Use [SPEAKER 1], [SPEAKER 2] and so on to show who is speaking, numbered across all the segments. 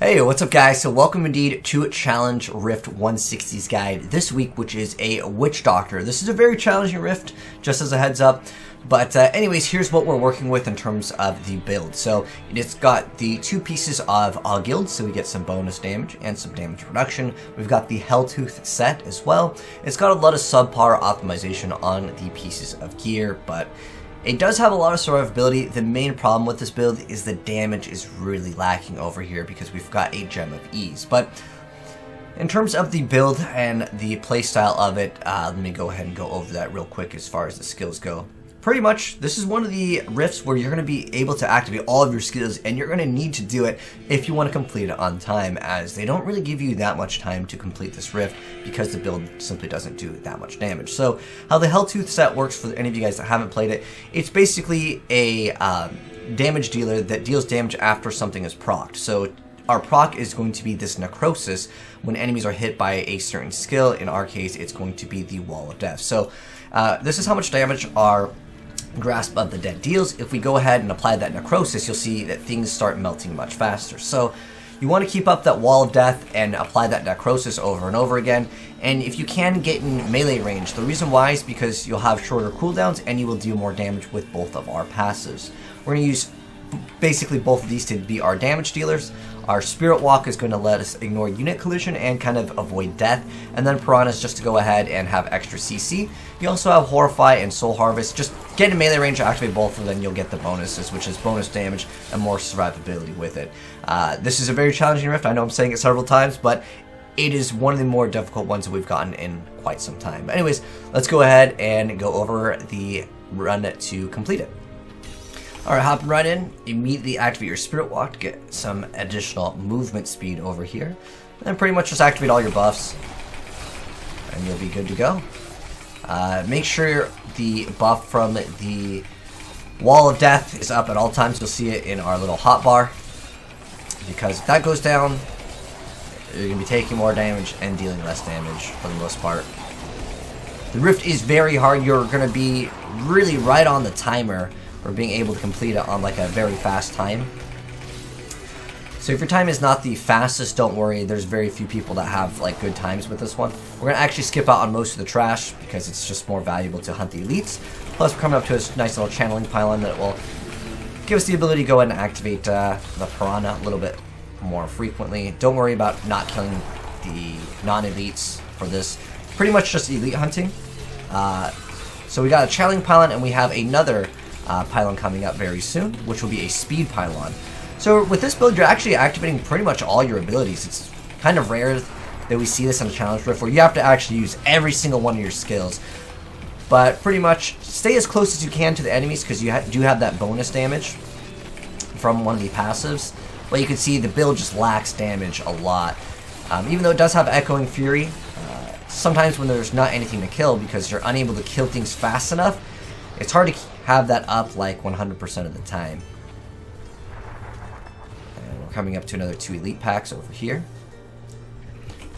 [SPEAKER 1] Hey, what's up guys? So welcome indeed to Challenge Rift 160's guide this week, which is a Witch Doctor. This is a very challenging rift, just as a heads up. But anyways, here's what we're working with in terms of the build. So it's got the two pieces of Guild, so we get some bonus damage and some damage reduction. We've got the Helltooth set as well. It's got a lot of subpar optimization on the pieces of gear, but it does have a lot of survivability. The main problem with this build is the damage is really lacking over here because we've got a Gem of Ease. But in terms of the build and the playstyle of it, let me go ahead and go over that real quick as far as the skills go. Pretty much, this is one of the rifts where you're going to be able to activate all of your skills, and you're going to need to do it if you want to complete it on time, as they don't really give you that much time to complete this rift because the build simply doesn't do that much damage. So how the Helltooth set works, for any of you guys that haven't played it, it's basically a damage dealer that deals damage after something is procced. So our proc is going to be this necrosis when enemies are hit by a certain skill. In our case, it's going to be the Wall of Death. So this is how much damage our Grasp of the Dead deals. If we go ahead and apply that necrosis, you'll see that things start melting much faster. So you want to keep up that Wall of Death and apply that necrosis over and over again. And if you can, get in melee range. The reason why is because you'll have shorter cooldowns and you will do more damage with both of our passives. We're going to use basically both of these to be our damage dealers. Our Spirit Walk is going to let us ignore unit collision and kind of avoid death. And then Piranha is just to go ahead and have extra CC. You also have Horrify and Soul Harvest. Just get in melee range, activate both of them, you'll get the bonuses, which is bonus damage and more survivability with it. This is a very challenging rift. I know I'm saying it several times, but it is one of the more difficult ones that we've gotten in quite some time. But anyways, let's go ahead and go over the run to complete it. Alright, hopping right in, immediately activate your Spirit Walk to get some additional movement speed over here. And then pretty much just activate all your buffs, and you'll be good to go. Make sure the buff from the Wall of Death is up at all times. You'll see it in our little hotbar, because if that goes down, you're going to be taking more damage and dealing less damage for the most part. The rift is very hard. You're going to be really right on the timer for being able to complete it on like a very fast time. So if your time is not the fastest, don't worry, there's very few people that have like good times with this one. We're going to actually skip out on most of the trash because it's just more valuable to hunt the elites. Plus we're coming up to a nice little channeling pylon that will give us the ability to go ahead and activate the Piranha a little bit more frequently. Don't worry about not killing the non-elites for this. Pretty much just elite hunting. So we got a channeling pylon, and we have another pylon coming up very soon, which will be a speed pylon. So with this build, you're actually activating pretty much all your abilities. It's kind of rare that we see this in a challenge rift where you have to actually use every single one of your skills. But pretty much stay as close as you can to the enemies, because you do have that bonus damage from one of the passives. But you can see the build just lacks damage a lot. Even though it does have Echoing Fury, sometimes when there's not anything to kill because you're unable to kill things fast enough, it's hard to have that up like 100% of the time. And we're coming up to another 2 elite packs over here.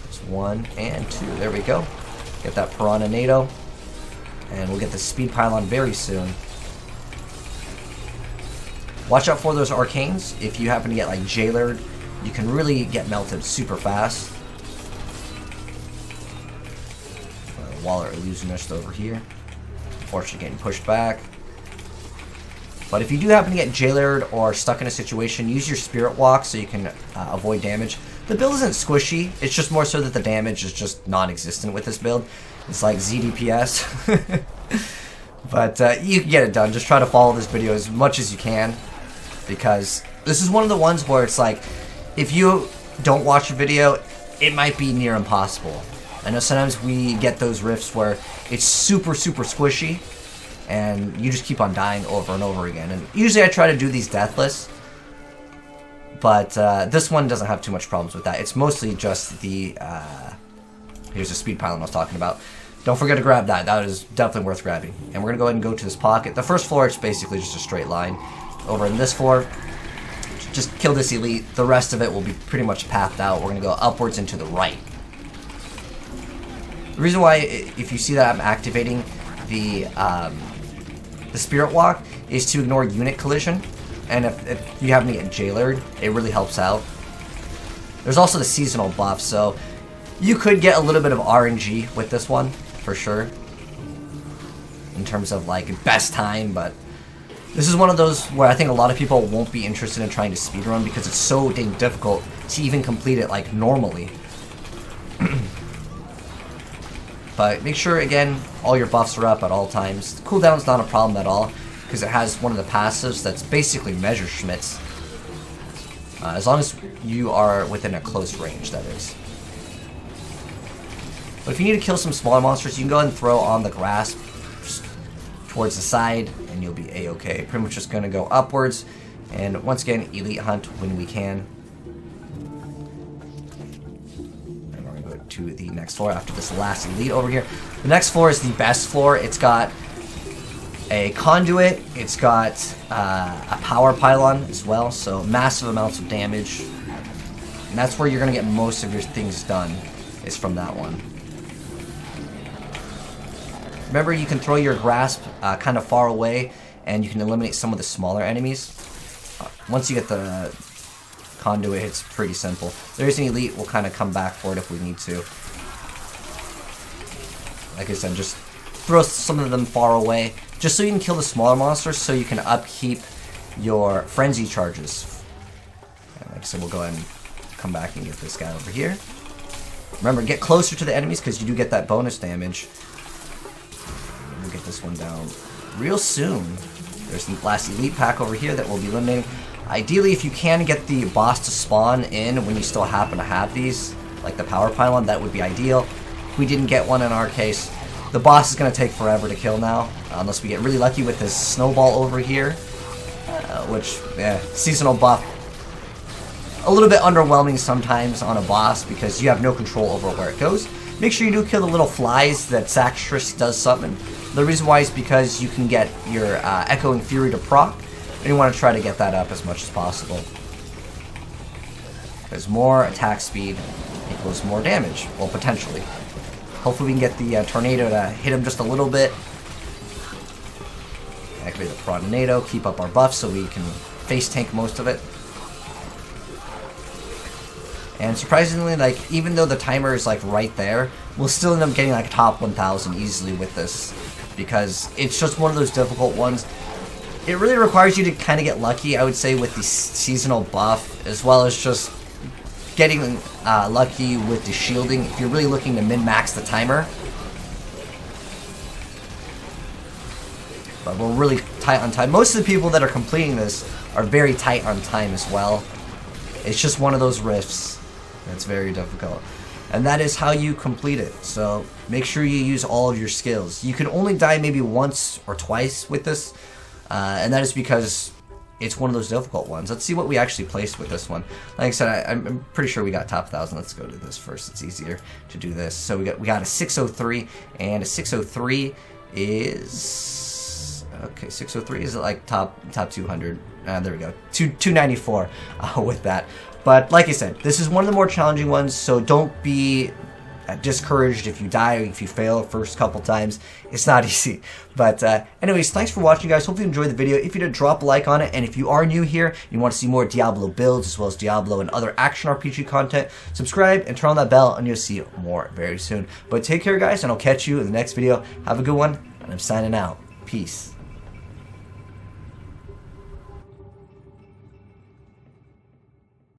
[SPEAKER 1] There's 1 and 2. There we go. Get that Piranha NATO. And we'll get the speed pylon very soon. Watch out for those arcanes. If you happen to get like jailered, you can really get melted super fast. Waller Illusionist over here. Unfortunately getting pushed back. But if you do happen to get jailered or stuck in a situation, use your Spirit Walk so you can avoid damage. The build isn't squishy, it's just more so that the damage is just non-existent with this build. It's like ZDPS. But you can get it done. Just try to follow this video as much as you can, because this is one of the ones where it's like, if you don't watch a video, it might be near impossible. I know sometimes we get those rifts where it's super squishy and you just keep on dying over and over again. And usually I try to do these deathless, but this one doesn't have too much problems with that. It's mostly just the, here's the speed pylon I was talking about. Don't forget to grab that. That is definitely worth grabbing. And we're going to go ahead and go to this pocket. The first floor is basically just a straight line. Over in this floor, just kill this elite. The rest of it will be pretty much pathed out. We're going to go upwards and to the right. The reason why, if you see that I'm activating the Spirit Walk, is to ignore unit collision. And if you happen to get jailered, it really helps out. There's also the seasonal buff, so you could get a little bit of RNG with this one, for sure, in terms of like best time, but this is one of those where I think a lot of people won't be interested in trying to speedrun because it's so dang difficult to even complete it like normally. But make sure, again, all your buffs are up at all times. The cooldown's not a problem at all because it has one of the passives that's basically measure Schmitz. As long as you are within a close range, that is. But if you need to kill some smaller monsters, you can go ahead and throw on the grasp towards the side, and you'll be a-okay. Pretty much just going to go upwards, and once again, elite hunt when we can. And we're going to go to the next floor after this last elite over here. The next floor is the best floor. It's got a conduit, it's got a power pylon as well, so massive amounts of damage. And that's where you're going to get most of your things done, is from that one. Remember, you can throw your grasp kind of far away, and you can eliminate some of the smaller enemies. Once you get the conduit, it's pretty simple. There's an elite, we'll kind of come back for it if we need to. Like I said, just throw some of them far away, just so you can kill the smaller monsters, so you can upkeep your frenzy charges. And like I said, we'll go ahead and come back and get this guy over here. Remember, get closer to the enemies because you do get that bonus damage. We'll get this one down real soon. There's the last elite pack over here that we'll be eliminating. Ideally, if you can get the boss to spawn in when you still happen to have these, like the power pylon, that would be ideal. If we didn't get one in our case, the boss is going to take forever to kill now, unless we get really lucky with this snowball over here, which, yeah, seasonal buff. A little bit underwhelming sometimes on a boss because you have no control over where it goes. Make sure you do kill the little flies that Saxtress does summon. The reason why is because you can get your Echoing Fury to proc, and you want to try to get that up as much as possible. Because more attack speed equals more damage, well, potentially. Hopefully we can get the tornado to hit him just a little bit. Activate the tornado, keep up our buff so we can face tank most of it. And surprisingly, like, even though the timer is like right there, we'll still end up getting like top 1000 easily with this, because it's just one of those difficult ones. It really requires you to kind of get lucky, I would say, with the seasonal buff, as well as just getting lucky with the shielding if you're really looking to min-max the timer. But we're really tight on time. Most of the people that are completing this are very tight on time as well. It's just one of those rifts that's very difficult. And that is how you complete it. So make sure you use all of your skills. You can only die maybe once or twice with this. And that is because it's one of those difficult ones. Let's see what we actually placed with this one. Like I said, I'm pretty sure we got top 1000. Let's go to this first. It's easier to do this. So we got a 603, and a 603 is, okay, 603 is like top 200. There we go, 294 with that. But like I said, this is one of the more challenging ones, so don't be discouraged if you die or if you fail the first couple times. It's not easy. But anyways, thanks for watching, guys. Hope you enjoyed the video. If you did, drop a like on it. And if you are new here, you want to see more Diablo builds as well as Diablo and other action RPG content, subscribe and turn on that bell and you'll see more very soon. But take care, guys, and I'll catch you in the next video. Have a good one, and I'm signing out. Peace.